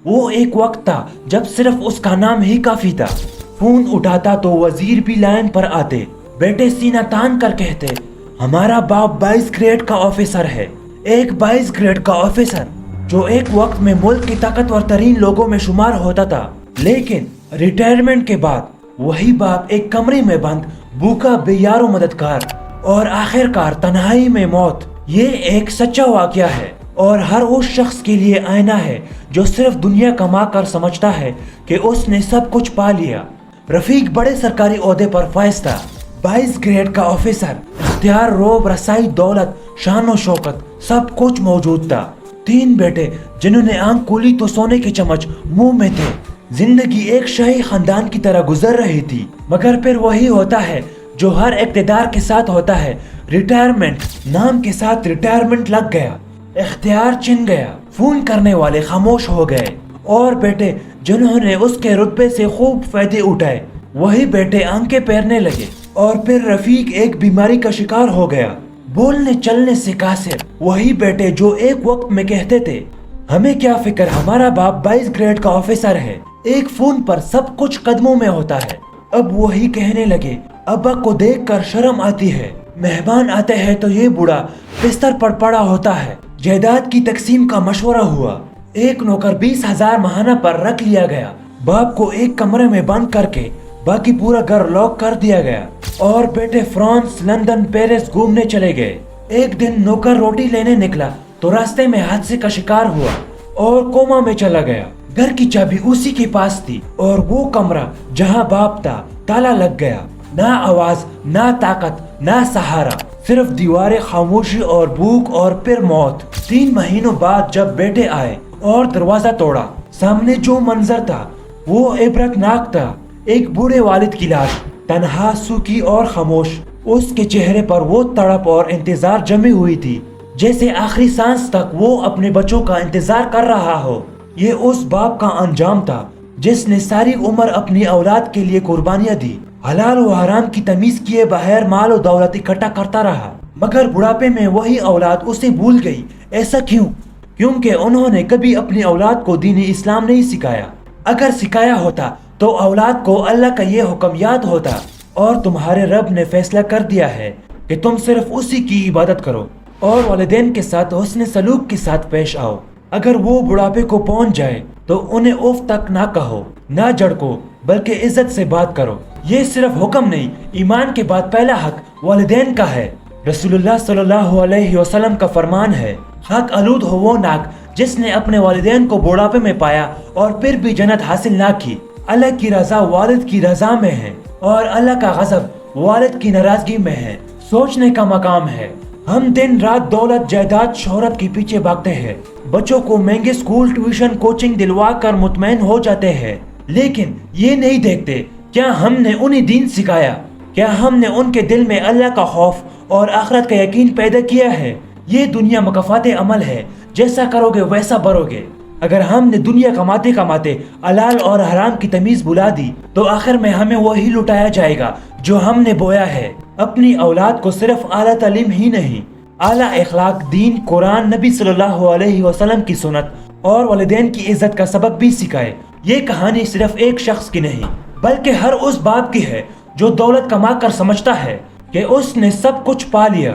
وہ ایک وقت تھا جب صرف اس کا نام ہی کافی تھا۔ فون اٹھاتا تو وزیر بھی لائن پر آتے، بیٹے سینہ تان کر کہتے ہمارا باپ 22 گریڈ کا آفیسر ہے، ایک 22 گریڈ کا آفیسر جو ایک وقت میں ملک کی طاقتور ترین لوگوں میں شمار ہوتا تھا، لیکن ریٹائرمنٹ کے بعد وہی باپ ایک کمرے میں بند، بھوکا، بے یار و مددگار، اور آخر کار تنہائی میں موت۔ یہ ایک سچا واقعہ ہے اور ہر اس شخص کے لیے آئینہ ہے جو صرف دنیا کما کر سمجھتا ہے کہ اس نے سب کچھ پا لیا۔ رفیق بڑے سرکاری عہدے پر فائز تھا، 22 گریڈ کا آفیسر، اختیار، روب، رسائی، دولت، شان و شوکت، سب کچھ موجود تھا۔ 3 بیٹے جنہوں نے آنکھ کھولی تو سونے کے چمچ منہ میں تھے۔ زندگی ایک شاہی خاندان کی طرح گزر رہی تھی، مگر پھر وہی ہوتا ہے جو ہر اقتدار کے ساتھ ہوتا ہے، ریٹائرمنٹ۔ نام کے ساتھ ریٹائرمنٹ لگ گیا، اختیار چھن گیا، فون کرنے والے خاموش ہو گئے، اور بیٹے جنہوں نے اس کے رتبے سے خوب فائدے اٹھائے وہی بیٹے آنکھیں پھیرنے لگے۔ اور پھر رفیق ایک بیماری کا شکار ہو گیا، بولنے چلنے سے قاصر۔ وہی بیٹے جو ایک وقت میں کہتے تھے ہمیں کیا فکر، ہمارا باپ 22 گریڈ کا آفیسر ہے، ایک فون پر سب کچھ قدموں میں ہوتا ہے، اب وہی کہنے لگے ابا کو دیکھ کر شرم آتی ہے، مہمان آتے ہیں تو یہ بوڑھا بستر پر پڑا ہوتا ہے۔ جائیداد کی تقسیم کا مشورہ ہوا، ایک نوکر 20,000 ماہانہ پر رکھ لیا گیا، باپ کو ایک کمرے میں بند کر کے باقی پورا گھر لاک کر دیا گیا، اور بیٹے فرانس، لندن، پیرس گھومنے چلے گئے۔ ایک دن نوکر روٹی لینے نکلا تو راستے میں حادثے کا شکار ہوا اور کوما میں چلا گیا۔ گھر کی چابی اسی کے پاس تھی اور وہ کمرہ جہاں باپ تھا تالا لگ گیا، نہ آواز، نہ طاقت، نہ سہارا، صرف دیواریں، خاموشی اور بھوک، اور پھر موت۔ 3 مہینوں بعد جب بیٹے آئے اور دروازہ توڑا، سامنے جو منظر تھا وہ عبرت ناک تھا، ایک بوڑھے والد کی لاش، تنہا، سوکھی اور خاموش۔ اس کے چہرے پر وہ تڑپ اور انتظار جمی ہوئی تھی، جیسے آخری سانس تک وہ اپنے بچوں کا انتظار کر رہا ہو۔ یہ اس باپ کا انجام تھا جس نے ساری عمر اپنی اولاد کے لیے قربانیاں دی، حلال و حرام کی تمیز کیے بغیر مال و دولت اکٹھا کرتا رہا، مگر بڑھاپے میں وہی اولاد اسے بھول گئی۔ ایسا کیوں؟ کیونکہ انہوں نے کبھی اپنی اولاد کو دین اسلام نہیں سکھایا۔ اگر سکھایا ہوتا تو اولاد کو اللہ کا یہ حکم یاد ہوتا، اور تمہارے رب نے فیصلہ کر دیا ہے کہ تم صرف اسی کی عبادت کرو اور والدین کے ساتھ حسن سلوک کے ساتھ پیش آؤ۔ اگر وہ بڑھاپے کو پہنچ جائے تو انہیں اف تک نہ کہو، نہ جھڑکو، بلکہ عزت سے بات کرو۔ یہ صرف حکم نہیں، ایمان کے بعد پہلا حق والدین کا ہے۔ رسول اللہ صلی اللہ علیہ وسلم کا فرمان ہے، حق آلود ہو وہ ناک جس نے اپنے والدین کو بڑھاپے میں پایا اور پھر بھی جنت حاصل نہ کی۔ اللہ کی رضا والد کی رضا میں ہے اور اللہ کا غضب والد کی ناراضگی میں ہے۔ سوچنے کا مقام ہے، ہم دن رات دولت، جائیداد، شہرت کے پیچھے بھاگتے ہیں، بچوں کو مہنگے سکول، ٹیوشن، کوچنگ دلوا کر مطمئن ہو جاتے ہیں، لیکن یہ نہیں دیکھتے کیا ہم نے انہیں دین سکھایا، کیا ہم نے ان کے دل میں اللہ کا خوف اور آخرت کا یقین پیدا کیا ہے۔ یہ دنیا مکافات عمل ہے، جیسا کرو گے ویسا بھرو گے۔ اگر ہم نے دنیا کماتے کماتے حلال اور حرام کی تمیز بھلا دی تو آخر میں ہمیں وہی لٹایا جائے گا جو ہم نے بویا ہے۔ اپنی اولاد کو صرف اعلیٰ تعلیم ہی نہیں، اعلیٰ اخلاق، دین، قرآن، نبی صلی اللہ علیہ وسلم کی سنت اور والدین کی عزت کا سبق بھی سکھائے۔ یہ کہانی صرف ایک شخص کی نہیں بلکہ ہر اس باپ کی ہے جو دولت کما کر سمجھتا ہے کہ اس نے سب کچھ پا لیا،